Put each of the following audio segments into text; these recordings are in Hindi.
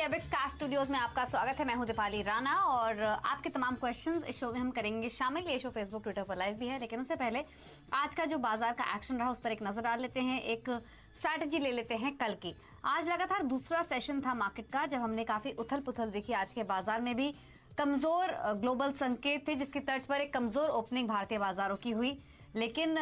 एबिक्स कैश स्टूडियोज में आपका स्वागत है। मैं हूं दीपाली राणा और आपके तमाम क्वेश्चंस इस शो में हम करेंगे शामिल। ये शो फेसबुक ट्विटर पर लाइव भी है, लेकिन उससे पहले आज का जो बाजार का एक्शन रहा उस पर एक नजर डाल लेते हैं, एक स्ट्रैटेजी ले लेते हैं कल की। आज लगातार दूसरा सेशन था मार्केट का जब हमने काफी उथल पुथल देखी। आज के बाजार में भी कमजोर ग्लोबल संकेत थे, जिसकी तर्ज पर एक कमजोर ओपनिंग भारतीय बाजारों की हुई। लेकिन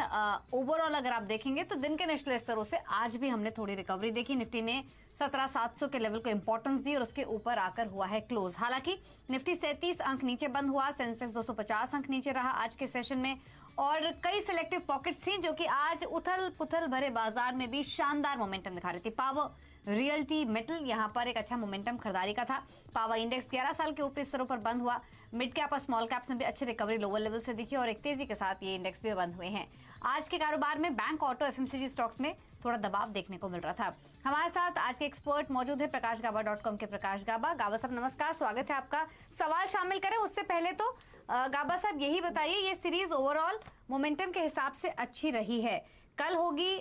ओवरऑल अगर आप देखेंगे तो दिन के निचले स्तरों से आज भी हमने थोड़ी रिकवरी देखी। निफ्टी ने 17,700 के लेवल को इंपॉर्टेंस दी और उसके ऊपर आकर हुआ है क्लोज। हालांकि निफ्टी 37 अंक नीचे बंद हुआ, सेंसेक्स 250 अंक नीचे रहा आज के सेशन में। और कई सिलेक्टिव पॉकेट्स थी जो कि आज उथल पुथल भरे बाजार में भी शानदार मोमेंटम दिखा रही थी। पावर, रियल्टी, मेटल, यहाँ पर एक अच्छा मोमेंटम खरीदारी का था। पावर इंडेक्स 11 साल के ऊपरी स्तरों पर बंद हुआ। मिड कैप और स्मॉल कैप्स में भी अच्छी रिकवरी लोअर लेवल से दिखी और एक तेजी के साथ ये इंडेक्स भी बंद हुए हैं। आज के कारोबार में बैंक, ऑटो, एफएमसीजी स्टॉक्स में थोड़ा दबाव देखने को मिल रहा था। हमारे साथ आज के एक्सपर्ट मौजूद है प्रकाशगाबा.com के प्रकाश गाबा। गाबा साहब नमस्कार, स्वागत है आपका। सवाल शामिल करें उससे पहले तो गाबा साहब यही बताइए, ये सीरीज ओवरऑल मोमेंटम के हिसाब से अच्छी रही है। कल होगी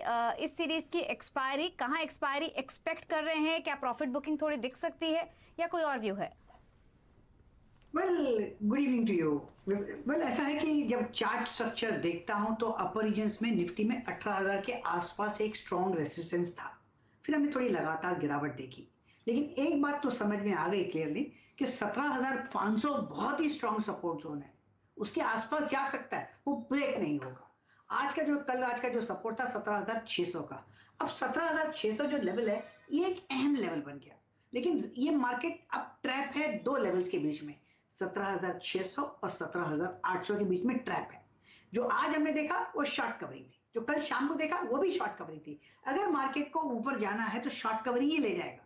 इस सीरीज की एक्सपायरी, कहाँ एक्सपायरी एक्सपेक्ट कर रहे हैं? क्या प्रॉफिट बुकिंग थोड़ी दिख सकती है या कोई और व्यू है? Good evening to you. ऐसा है कि जब चार्ट स्ट्रक्चर देखता हूं तो अपर रीजन्स में निफ्टी में 18,000 के आसपास एक स्ट्रॉन्ग रेजिस्टेंस था। फिर हमने थोड़ी लगातार गिरावट देखी, लेकिन एक बात तो समझ में आ गई क्लियरली कि 17,500 बहुत ही स्ट्रॉन्ग सपोर्ट जोन है, उसके आसपास जा सकता है, वो ब्रेक नहीं होगा। आज का जो सपोर्ट था 17,600 का, अब 17,600 जो लेवल है ये एक अहम लेवल बन गया। लेकिन ये मार्केट अब ट्रैप है दो लेवल्स के बीच में, 17,600 और 17,800 के बीच में ट्रैप है। जो आज हमने देखा वो शॉर्ट कवरिंग थी, जो कल शाम को देखा वो भी शॉर्ट कवरिंग थी। अगर मार्केट को ऊपर जाना है तो शॉर्ट कवरिंग ही ले जाएगा,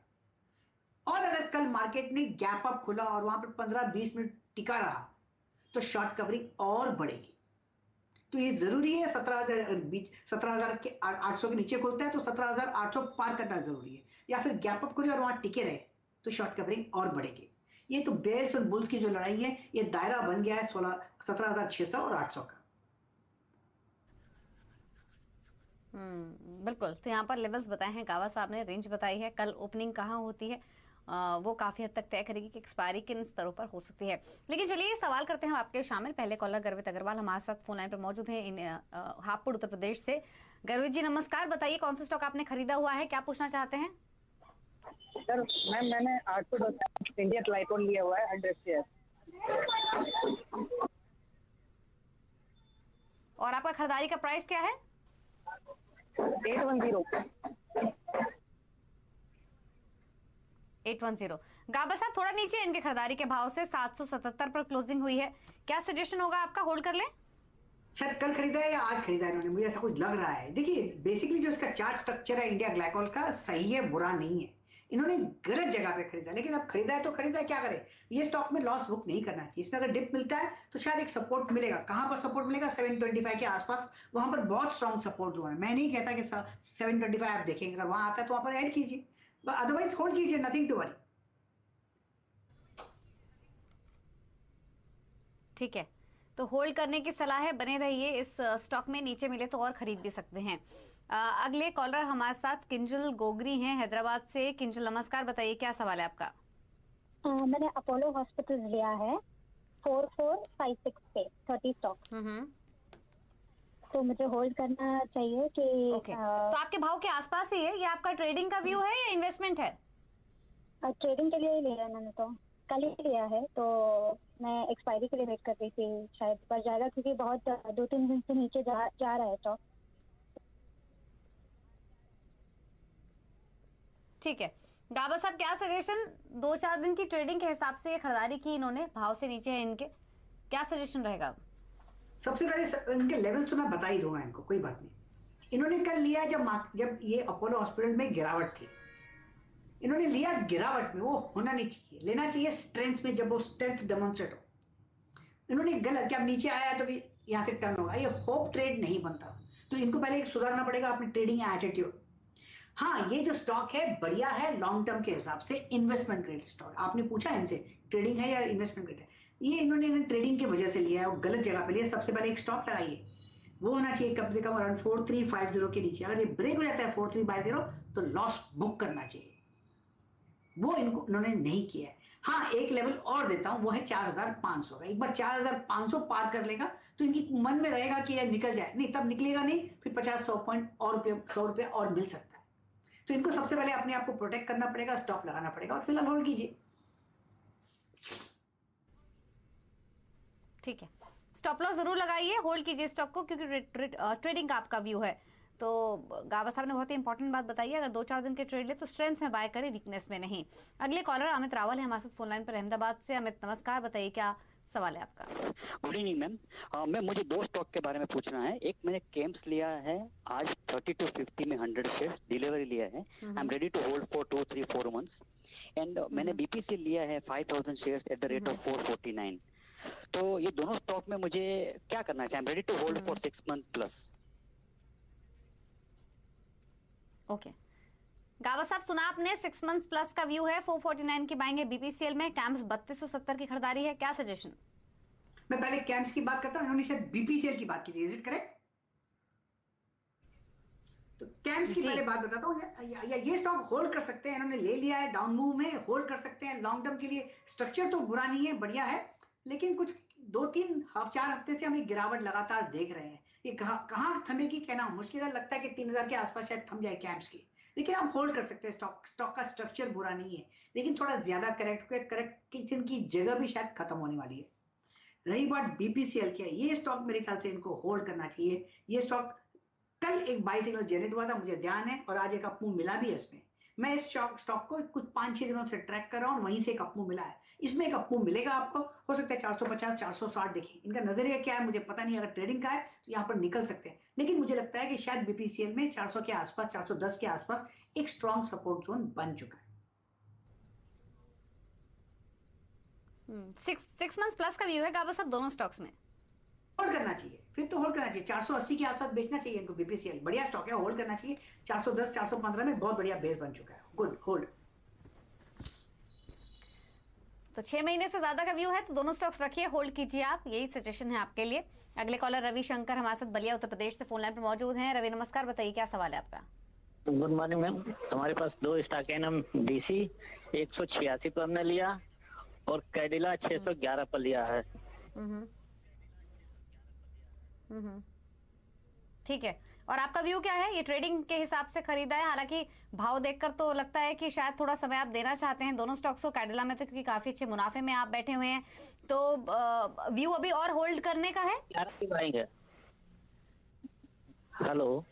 और अगर कल मार्केट ने गैप अप खुला और वहां पर 15-20 मिनट टिका रहा तो शॉर्ट कवरिंग और बढ़ेगी। तो ये जरूरी है 17,000 के 800 के नीचे खुलता है तो 17,800 पार करना जरूरी है, या फिर गैप अप खुले और वहां टिके रहे तो शॉर्ट कवरिंग और बढ़ेगी। ये तो बेयर्स और बुल्स की जो लड़ाई है, ये दायरा बन गया है 17,600 और 800 का। बिल्कुल। तो यहाँ पर लेवल्स बताए हैं गावा साहब ने, रेंज बताई है, कल ओपनिंग कहाँ होती है वो काफी हद तक तय करेगी कि एक्सपायरी किन स्तरों पर हो सकती है। लेकिन चलिए सवाल करते हैं आपके शामिल। पहले कॉलर गर्वित अग्रवाल हमारे साथ फोन लाइन पर मौजूद है हापुड़ उत्तर प्रदेश से। गर्वित जी नमस्कार, बताइए कौन सा स्टॉक आपने खरीदा हुआ है, क्या पूछना चाहते हैं? सर मैम, मैंने 800 इंडिया ग्लाइकोल लिया हुआ है 100 शेयर। और आपका खरीदारी का प्राइस क्या है? 810। गाबा साहब थोड़ा नीचे इनके खरीदारी के भाव से 777 पर क्लोजिंग हुई है। क्या सजेशन होगा आपका, होल्ड कर लें? शायद कल खरीदा है या आज खरीदा है इन्होंने, मुझे ऐसा कुछ लग रहा है। देखिए बेसिकली जो इसका चार्ट स्ट्रक्चर है इंडिया ग्लाइकोल का, सही है, बुरा नहीं है। इन्होंने गलत जगह पे खरीदा, लेकिन अब खरीदा है तो खरीदा है, क्या करे। ये स्टॉक में लॉस बुक नहीं करना चाहिए। इसमें अगर डिप मिलता है तो शायद एक सपोर्ट मिलेगा। कहां पर सपोर्ट मिलेगा? 725 के आसपास, वहां पर बहुत स्ट्रॉन्ग सपोर्ट जो है। मैं नहीं कहता कि 725 आप देखेंगे, अगर वहां आता है तो वहां पर ऐड कीजिए, अदरवाइज होल्ड कीजिए, नथिंग टू वरी। ठीक है, तो होल्ड करने की सलाह है, बने रहिए इस स्टॉक में, नीचे मिले तो और खरीद भी सकते हैं। अगले कॉलर हमारे साथ किंजल गोगरी हैं हैदराबाद से। किंजल नमस्कार, बताइए क्या सवाल है आपका? मैंने अपोलो हॉस्पिटल लिया है 4456 पे 30 स्टॉक। तो मुझे होल्ड करना चाहिए कि तो आपके भाव के आसपास ही है? ये आपका ट्रेडिंग का व्यू है या इन्वेस्टमेंट है? ट्रेडिंग के लिए ही लिया है मैंने, तो कल ही लिया है, तो मैं एक्सपायरी के लिए वेट कर रही थी, शायद बढ़ जाएगा क्योंकि बहुत 2-3 दिन से नीचे जा रहा है स्टॉक। ठीक है गाबा साहब, क्या सजेशन? 2-4 दिन की ट्रेडिंग के हिसाब से ये खरीदारी की इन्होंने, भाव से नीचे है इनके, क्या सजेशन रहेगा? सबसे पहले इनके लेवल्स तो मैं बता ही दूंगा इनको, कोई बात नहीं। इन्होंने कल लिया जब ये अपोलो हॉस्पिटल में गिरावट थी, इन्होंने लिया गिरावट में, वो होना नहीं चाहिए, लेना चाहिए स्ट्रेंथ में, जब वो स्ट्रेंथ डेमोन्स्ट्रेट हो। इन्होंने गलत कि अब नीचे आया तो कि यहाँ से टर्न होगा, ये होप ट्रेड नहीं बनता। तो इनको पहले सुधारना पड़ेगा अपनी ट्रेडिंग एटीट्यूड। हाँ, ये जो स्टॉक है बढ़िया है लॉन्ग टर्म के हिसाब से, इन्वेस्टमेंट ग्रेड स्टॉक। आपने पूछा इनसे ट्रेडिंग है या इन्वेस्टमेंट ग्रेड है, ये इन्होंने ट्रेडिंग की वजह से लिया है और गलत जगह पे लिया। सबसे पहले एक स्टॉप लगाइए, वो होना चाहिए कम से कम अराउंड 4350 के नीचे। अगर ये ब्रेक हो जाता है 4350 तो लॉस बुक करना चाहिए। वो इन्होंने नहीं किया है। हाँ, एक लेवल और देता हूं, वो है 4,500 का। एक बार 4,500 पार कर लेगा तो इनकी मन में रहेगा कि यार निकल जाए, नहीं तब निकलेगा नहीं, फिर 50-100 पॉइंट और ₹100 और मिल सकता है। तो इनको सबसे पहले अपने आप को प्रोटेक्ट करना पड़ेगा, स्टॉप लगाना पड़ेगा और फिलहाल होल्ड कीजिए। ठीक है, स्टॉप लॉस जरूर लगाइए, होल्ड कीजिए स्टॉक को, क्योंकि ट्रेडिंग का आपका व्यू है। तो गावा साहब ने बहुत ही इंपॉर्टेंट बात बताई है, अगर 2-4 दिन के ट्रेड ले तो स्ट्रेंथ में बाय करें, वीकनेस में नहीं। अगले कॉलर अमित रावल है हमारे साथ फोन लाइन पर अहमदाबाद से। अमित नमस्कार, बताइए क्या सवाल है आपका। Good evening ma'am. मैम मुझे 2 स्टॉक के बारे में पूछना है। एक मैंने केम्स लिया है आज 3250 में 100 शेयर डिलीवरी लिया है। I am ready to hold for 2-3-4 months. And मैंने बीपीसी लिया है 5000 shares at the rate of 449। तो ये दोनों स्टॉक में मुझे क्या करना चाहिए? I am ready to hold for 6 month plus. Okay, Gava साहब सुना आपने, 6 मंथ्स प्लस का व्यू है, 449 की बाइंग है बीपीसीएल में, कैम्स 3270 की खरीदारी है, क्या सजेशन? मैं पहले कैम्स की बात करता हूं, इन्होंने शायद बीपीसीएल की बात की थी, इज इट करेक्ट? तो कैम्स की पहले बात बताता हूं, ये स्टॉक होल्ड कर सकते हैं, इन्होंने ले लिया है डाउन मूव में, होल्ड कर सकते हैं लॉन्ग टर्म के लिए। स्ट्रक्चर तो बुरा नहीं है, बढ़िया है, लेकिन कुछ 2-3-4 हफ्ते से हम एक गिरावट लगातार देख रहे हैं। ये कहां थमेगी कहना मुश्किल है, लगता है कि 3000 के आसपास शायद थम जाए कैम्स की, लेकिन आप होल्ड कर सकते हैं। स्टॉक का स्ट्रक्चर बुरा नहीं है, लेकिन थोड़ा ज्यादा करेक्ट की जगह भी शायद खत्म होने वाली है। रही बात बीपीसीएल की, ये स्टॉक मेरे ख्याल से इनको होल्ड करना चाहिए। ये स्टॉक कल एक बाई सिग्नल जनरेट हुआ था, मुझे ध्यान है, और आज एक अपमूव मिला भी है इसमें। मैं इस स्टॉक को कुछ 5-6 दिनों से ट्रैक कर रहा हूं, वहीं से एक अपमूव मिला है। इसमें एक अपमूव मिलेगा आपको, हो सकता है 450-460। देखिए इनका नजरिया क्या है मुझे पता नहीं, अगर ट्रेडिंग का है तो यहाँ पर निकल सकते हैं, लेकिन मुझे लगता है कि शायद बीपीसीएल में 400 के आसपास, 410 के आसपास एक स्ट्रॉन्ग सपोर्ट जोन बन चुका है। 6 मंथ्स प्लस का व्यू है गावा साहब दोनों स्टॉक्स में, होल्ड करना चाहिए, फिर तो होल्ड करना चाहिए। 480 के आसपास बेचना चाहिए इनको। बीपीसीएल बढ़िया स्टॉक है, होल्ड करना चाहिए। 410-415 में बहुत बढ़िया बेस बन चुका है, गुड होल्ड। तो 6 महीने से ज्यादा का व्यू है तो दोनों स्टॉक्स रखिए, होल्ड कीजिए आप, यही सजेशन है आपके लिए। अगले कॉलर रविशंकर हमारे साथ बलिया उत्तर प्रदेश से फोन लाइन पर मौजूद हैं। रवि नमस्कार, बताइए क्या सवाल है आपका। Good morning ma'am. हमारे पास 2 स्टॉक है, हम डीसी 186 पर हमने लिया और कैडिला 611 पर लिया है। ठीक है, और आपका व्यू क्या है? ये ट्रेडिंग के हिसाब से खरीदा है, हालांकि भाव देखकर तो लगता है कि शायद थोड़ा समय आप देना चाहते हैं दोनों स्टॉक्स को। कैडिला में तो क्योंकि काफी अच्छे मुनाफे में आप बैठे हुए हैं, तो व्यू अभी और होल्ड करने का है। हेलो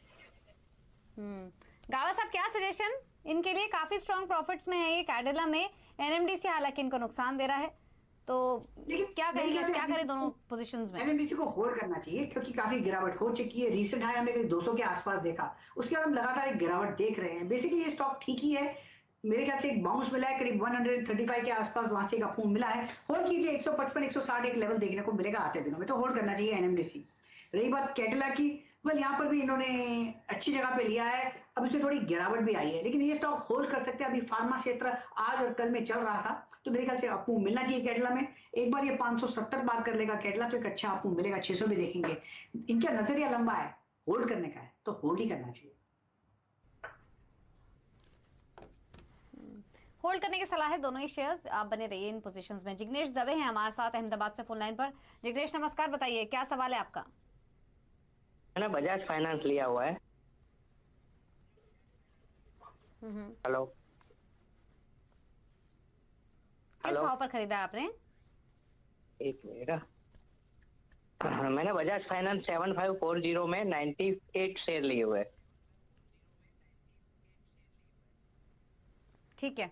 गावा साहब, क्या सजेशन इनके लिए? काफी स्ट्रॉन्ग प्रॉफिट्स में है ये कैडिला में, एनएमडीसी हालांकि इनको नुकसान दे रहा है, तो क्या करेंगे, क्या करें दोनों पोजीशंस में? एनएमडीसी को होल्ड करना चाहिए क्योंकि काफी गिरावट हो चुकी है। रीसेंट हाई हमने 200 के आसपास देखा, उसके बाद हम लगातार एक गिरावट देख रहे हैं। बेसिकली ये स्टॉक ठीक ही है, मेरे ख्याल से एक बाउंस मिला है करीब 135 के आसपास, वहां से एक अपमूव मिला है। होल्ड कीजिए, 155-160 एक लेवल देखने को मिलेगा आते दिनों में, तो होल्ड करना चाहिए एनएमडीसी। रही बात कैडिला की, यहाँ पर भी इन्होंने अच्छी जगह पे लिया है, अब इसमें थोड़ी गिरावट भी आई है, लेकिन ये स्टॉक होल्ड कर सकते हैं। अभी फार्मा क्षेत्र आज और कल में चल रहा था, तो मेरे ख्याल से अपमूव मिलना चाहिए कैडिला में। एक बार ये 570 पार कर लेगा कैडिला तो एक अच्छा अपमूव मिलेगा, 600 भी देखेंगे। इनका नजरिया लंबा है, होल्ड करने का है, तो होल्ड ही करना चाहिए। होल्ड करने की सलाह है दोनों ही शेयर्स, आप बने रहिए इन पोजीशंस में। जिग्नेश दवे हैं हमारे साथ अहमदाबाद से फोन लाइन पर। जिग्नेश नमस्कार, बताइए क्या सवाल है आपका। मैंने बजाज फाइनेंस लिया हुआ है। हेलो किस भाव पर खरीदा है आपने? एक मिनट, मैंने बजाज फाइनेंस 7540 में 98 शेयर लिए हुए। ठीक है,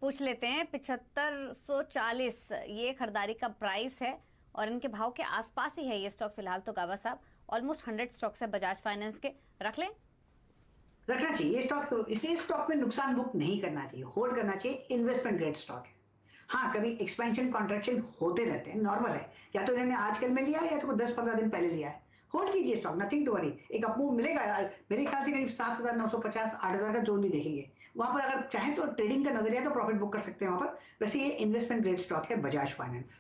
पूछ लेते हैं। 7540 ये खरीदारी का प्राइस है और इनके भाव के आसपास ही है ये स्टॉक फिलहाल। तो गावा साहब ऑलमोस्ट 100 स्टॉक्स है बजाज फाइनेंस के, रख लें? रखना चाहिए ये स्टॉक, इसे स्टॉक में नुकसान बुक नहीं करना चाहिए, होल्ड करना चाहिए। इन्वेस्टमेंट ग्रेड स्टॉक है। हाँ, कभी एक्सपेंशन कॉन्ट्रैक्शन होते रहते हैं, नॉर्मल है, या तो इन्होंने आजकल में लिया है या तो 10-15 दिन पहले लिया है। होल्ड कीजिए स्टॉक, नथिंग टू वरी। एक अपमूव मिलेगा, मेरे ख्याल से करीब 7,950 8,000 का जोन भी देखेंगे वहां पर। अगर चाहे तो ट्रेडिंग का नजरिया तो प्रॉफिट बुक कर सकते हैं वहां पर। वैसे ये इन्वेस्टमेंट ग्रेड स्टॉक है बजाज फाइनेंस।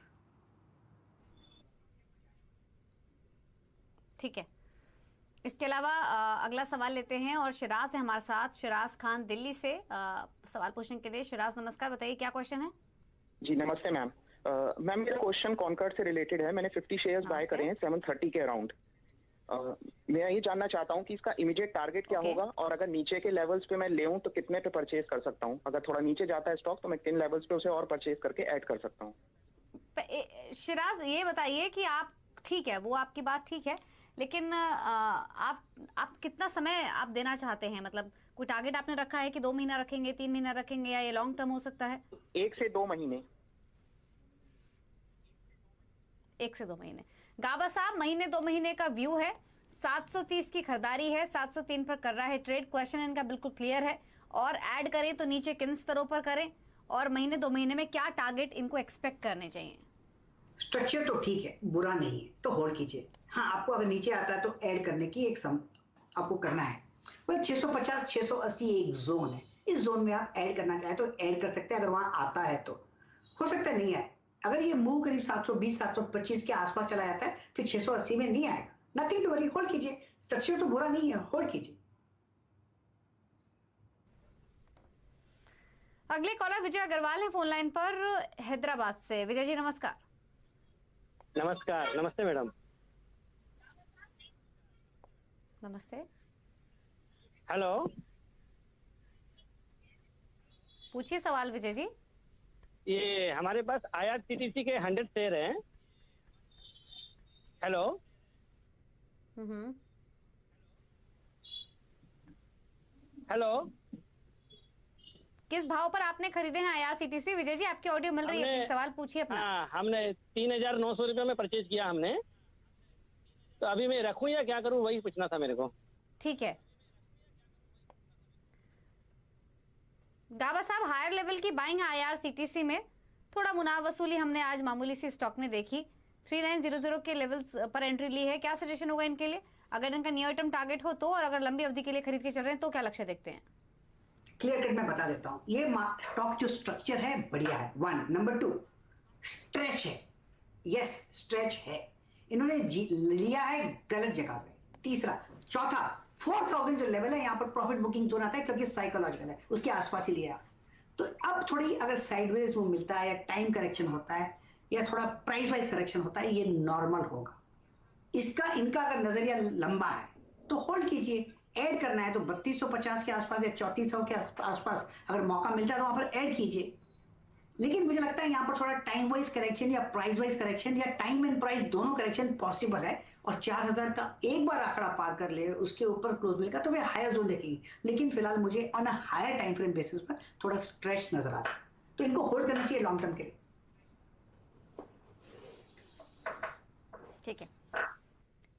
ठीक है, इसके अलावा अगला सवाल लेते हैं और शिराज है हमारे साथ, शिराज खान दिल्ली से सवाल पूछने के लिए। शिराज नमस्कार, बताइए क्या क्वेश्चन है। जी नमस्ते मैम। मैम मेरा क्वेश्चन कॉनकॉर्ड से रिलेटेड है। मैंने 50 शेयर्स बाय करे हैं 730 के अराउंड। मैं ये जानना चाहता हूँ कि इसका इमीडिएट टारगेट क्या होगा, और अगर नीचे के लेवल्स पे मैं लेऊं तो कितने पे परचेज कर सकता हूँ। अगर थोड़ा नीचे जाता है स्टॉक तो मैं किन लेवल्स पे उसे और परचेज करके ऐड कर सकता हूँ। शिराज ये बताइए कि आप, ठीक है वो आपकी बात ठीक है, लेकिन आप कितना समय आप देना चाहते हैं, मतलब कोई टारगेट आपने रखा है कि 2 महीना रखेंगे, 3 महीना रखेंगे, या ये लॉन्ग टर्म हो सकता है? 1 से 2 महीने। 1 से 2 महीने। गाबा साहब, महीने 2 महीने का व्यू है, 730 की खरीदारी है, 703 पर कर रहा है ट्रेड। क्वेश्चन इनका बिल्कुल क्लियर है, और ऐड करें तो नीचे किन स्तरों पर करें, और महीने 2 महीने में क्या टारगेट इनको एक्सपेक्ट करने चाहिए? स्ट्रक्चर तो ठीक है, बुरा नहीं है, तो होल्ड कीजिए। हाँ, आपको अगर नीचे आता है तो ऐड करने की एक आपको करना है। 650 680 एक जोन है, इस जोन में आप ऐड करना चाहें तो ऐड कर सकते हैं, अगर वहां आता है तो। हो सकता है नहीं आए, अगर ये मूव करीब 720 725 के आसपास चला जाता है फिर 680 में नहीं आएगा। नथिंग टू वरी, होल्ड कीजिए। स्ट्रक्चर तो बुरा नहीं है, होल्ड कीजिए। अगले कॉलर विजय अग्रवाल है फोन लाइन पर हैदराबाद से। विजय जी नमस्कार। नमस्कार। नमस्ते मैडम। नमस्ते। हेलो, पूछिए सवाल विजय जी। ये हमारे पास IRCTC के 100 शेयर हैं। हेलो। हेलो। किस भाव पर आपने खरीदे हैं IRCTC? विजय जी आपकी ऑडियो मिल रही है, सवाल पूछिए अपना। हाँ, हमने 3,900 रुपये में परचेज किया हमने, तो अभी मैं रखूं या क्या करूं, वही पूछना था मेरे को। ठीक है गाबा साहब, हायर लेवल की बाइंग IRCTC में, थोड़ा मुनाफ वसूली हमने आज मामूली सी स्टॉक में देखी। 3900 के लेवल्स पर एंट्री ली है। क्या सजेशन होगा इनके लिए, अगर इनका नियर टर्म टारगेट हो तो, और अगर लंबी अवधि के लिए खरीद के चल रहे हैं तो क्या लक्ष्य देखते हैं? क्लियर कट मैं बता देता हूं। ये स्टॉक जो स्ट्रक्चर है बढ़िया है, 1। नंबर 2 स्ट्रेच है, यस स्ट्रेच है, इन्होंने लिया है गलत जगह पे। तीसरा, चौथा 4000 जो लेवल है यहाँ पर प्रॉफिट बुकिंग जोन आता है, क्योंकि साइकोलॉजिकल है, उसके आसपास ही लिया। तो अब थोड़ी अगर साइडवेज वो मिलता है, या टाइम करेक्शन होता है, या थोड़ा प्राइस वाइज करेक्शन होता है, ये नॉर्मल होगा। इनका अगर नजरिया लंबा है तो होल्ड कीजिए। ऐड करना है तो 3250 के आसपास या 3400 के आसपास अगर मौका मिलता है तो वहां पर ऐड कीजिए। लेकिन मुझे लगता है यहाँ पर थोड़ा टाइम वाइज करेक्शन या प्राइस वाइज करेक्शन या टाइम एंड प्राइस दोनों करेक्शन पॉसिबल है, और 4000 का एक बार आंकड़ा पार कर ले, उसके ऊपर क्लोज मिलेगा तो वे हायर जोन देखेंगे। लेकिन फिलहाल मुझे on a higher time frame basis पर थोड़ा स्ट्रेच नजर आ रहा है, तो इनको होल्ड करना चाहिए लॉन्ग टर्म के लिए। ठीक है,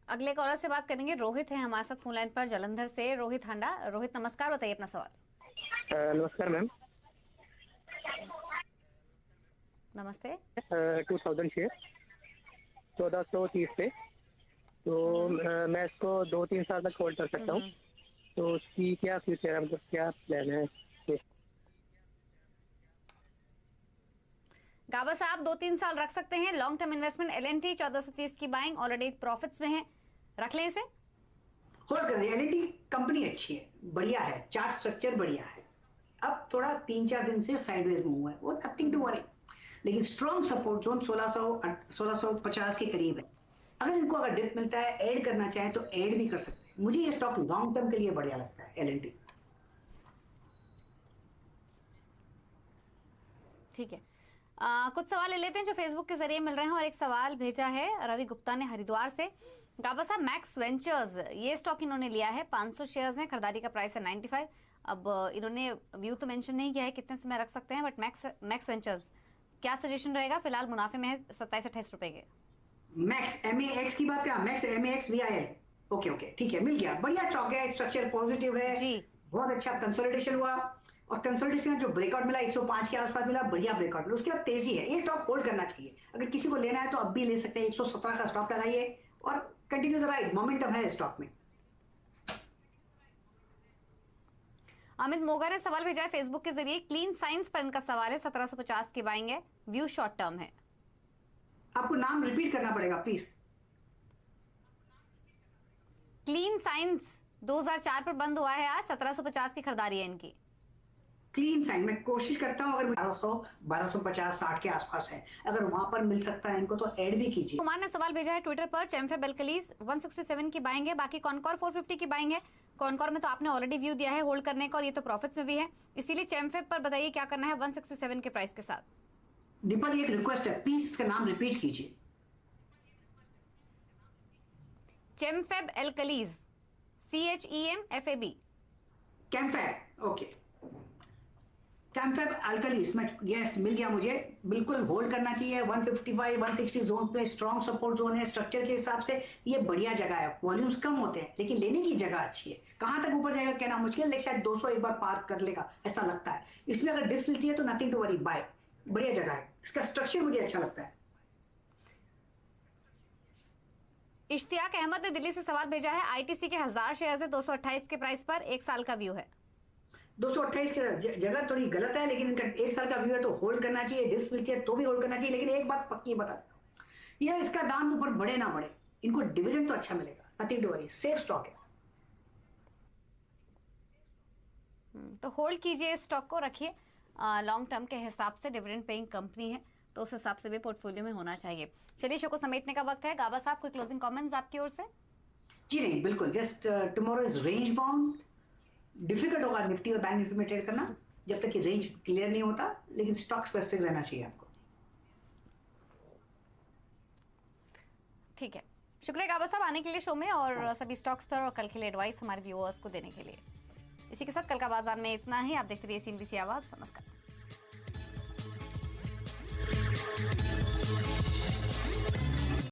अगले कॉलर से बात करेंगे। रोहित है हमारे साथ फोन लाइन पर जलंधर से। रोहित हांडा। रोहित नमस्कार, बताइए अपना सवाल। नमस्कार मैम। नमस्ते। 2000 शेयर 1430 पे, तो मैं इसको 2-3 साल तक होल्ड कर सकता हूँ, तो उसकी क्या फ्यूचर है, मतलब क्या प्लान है? गाबा साहब 2-3 साल रख सकते हैं। लॉन्ग टर्म इन्वेस्टमेंट L&T 1430 की बाइंग, ऑलरेडी प्रॉफिट्स में है, रख लें इसे। होल्ड कर लें। L&T कंपनी अच्छी है, बढ़िया है, चार्ट स्ट्रक्चर बढ़िया है। अब थोड़ा 3-4 दिन से साइडवेज मूव है, वो नथिंग टू वरी, लेकिन स्ट्रॉन्ग सपोर्ट जोन 1650 के करीब है। अगर डिप मिलता है, ऐड करना चाहे तो ऐड भी कर सकते हैं। मुझे ये स्टॉक लॉन्ग टर्म के लिए बढ़िया लगता है, L&T। ठीक है, कुछ सवाल ले लेते हैं जो फेसबुक के जरिए मिल रहे हैं, और एक सवाल भेजा है रवि गुप्ता ने हरिद्वार से। गाबा साहब, मैक्स वेंचर्स, ये स्टॉक इन्होंने लिया है, 500 शेयर्स हैं, खरीदारी का प्राइस है 95। अब इन्होंने व्यू तो मेंशन नहीं किया है कितने समय रख सकते हैं, बट मैक्स वेंचर्स क्या सजेशन रहेगा? फिलहाल मुनाफे में है 27-28 रुपए के। मैक्स MAX की बात करें, मैक्स MAX VIL, ओके ठीक है, मिल गया। बढ़िया स्टॉक है, स्ट्रक्चर पॉजिटिव है जी, बहुत अच्छा कंसोलिडेशन हुआ, और कंसोलिडेशन जो ब्रेकआउट मिला 105 के आसपास मिला, बढ़िया ब्रेकआउट मिला, उसके बाद तेजी है। ये स्टॉक होल्ड करना चाहिए, अगर किसी को लेना है तो अब भी ले सकते हैं। 117 का स्टॉप लगाइए और कंटिन्यू द राइड, मोमेंटम है स्टॉक में। अमित मोगा ने सवाल भेजा है फेसबुक के जरिए। क्लीन साइंस पर इनका सवाल है, 1750 की बाइंग है, व्यू शॉर्ट टर्म है। आपको नाम रिपीट करना पड़ेगा प्लीज। क्लीन साइंस 2004 पर बंद हुआ है आज, 1750 की खरीदारी है इनकी। क्लीन साइन मैं कोशिश करता हूँ, अगर 1250 60 के आसपास है, अगर वहां पर मिल सकता है इनको तो ऐड भी कीजिए। कुमार ने सवाल भेजा है ट्विटर पर, चैम्फेब एल्कलीज 167 की बाइंग है, बाकी कॉनकॉर 450 की बाइंग है। कॉनकॉर में तो आपने ऑलरेडी व्यू दिया है होल्ड करने का और ये तो प्रॉफिट्स में भी है, इसीलिए चैम्फेब पर बताइए क्या करना है 167 के प्राइस के साथ। दीपक एक रिक्वेस्ट है, प्लीज इसका नाम रिपीट कीजिए। चैम्फेब एल्कलीज, CHEMFAB। कैम्फेब, ओके, कैम्फेब अल्कलीज में यस मिल गया मुझे, बिल्कुल होल्ड करना चाहिए। 155 160 जोन पे स्ट्रॉन्ग सपोर्ट जोन है, स्ट्रक्चर के हिसाब से ये बढ़िया जगह है। वॉल्यूम्स कम होते हैं लेकिन लेने की जगह अच्छी है। कहां तक ऊपर जाएगा कहना मुश्किल, लेकिन शायद 200 एक बार पार कर लेगा ऐसा लगता है। इसमें अगर डिप मिलती है तो नथिंग टू वरी, बाय, बढ़िया जगह है। इसका स्ट्रक्चर मुझे अच्छा लगता है। इश्तियाक अहमद ने दिल्ली से सवाल भेजा है, ITC के 1000 शेयर है 228 के प्राइस पर, 1 साल का व्यू है। 228 की जगह थोड़ी गलत है, लेकिन इनका 1 साल का व्यू है तो होल्ड करना चाहिए। डिप्स मिलती है तो भी होल्ड करना चाहिए, लेकिन एक बात पक्की बता देता हूँ, ये इसका दाम ऊपर बढ़े ना बढ़े, इनको डिविडेंड तो अच्छा मिलेगा, nothing to worry, safe stock है। तो होल्ड कीजिए स्टॉक को, रखिए लॉन्ग टर्म के हिसाब से, डिविडेंड पेइंग कंपनी है तो उस हिसाब से भी पोर्टफोलियो में होना चाहिए। चलिए शो को समेटने का वक्त है। गाबा साहब कोई क्लोजिंग कमेंट्स आपकी ओर से? जी नहीं, बिल्कुल, just tomorrow is range bound. Difficult होगा निफ्टी और बैंक निफ्टी में ट्रेड करना जब तक कि रेंज क्लियर नहीं होता, लेकिन स्टॉक स्पेसिफिक रहना चाहिए आपको। ठीक है, शुक्रिया गाबा साहब आने के लिए शो में और सभी स्टॉक्स पर और कल के लिए एडवाइस हमारे व्यूअर्स को देने के लिए। इसी के साथ कल का बाजार में इतना ही। आप देखते रहिए CNBC आवाज। नमस्कार।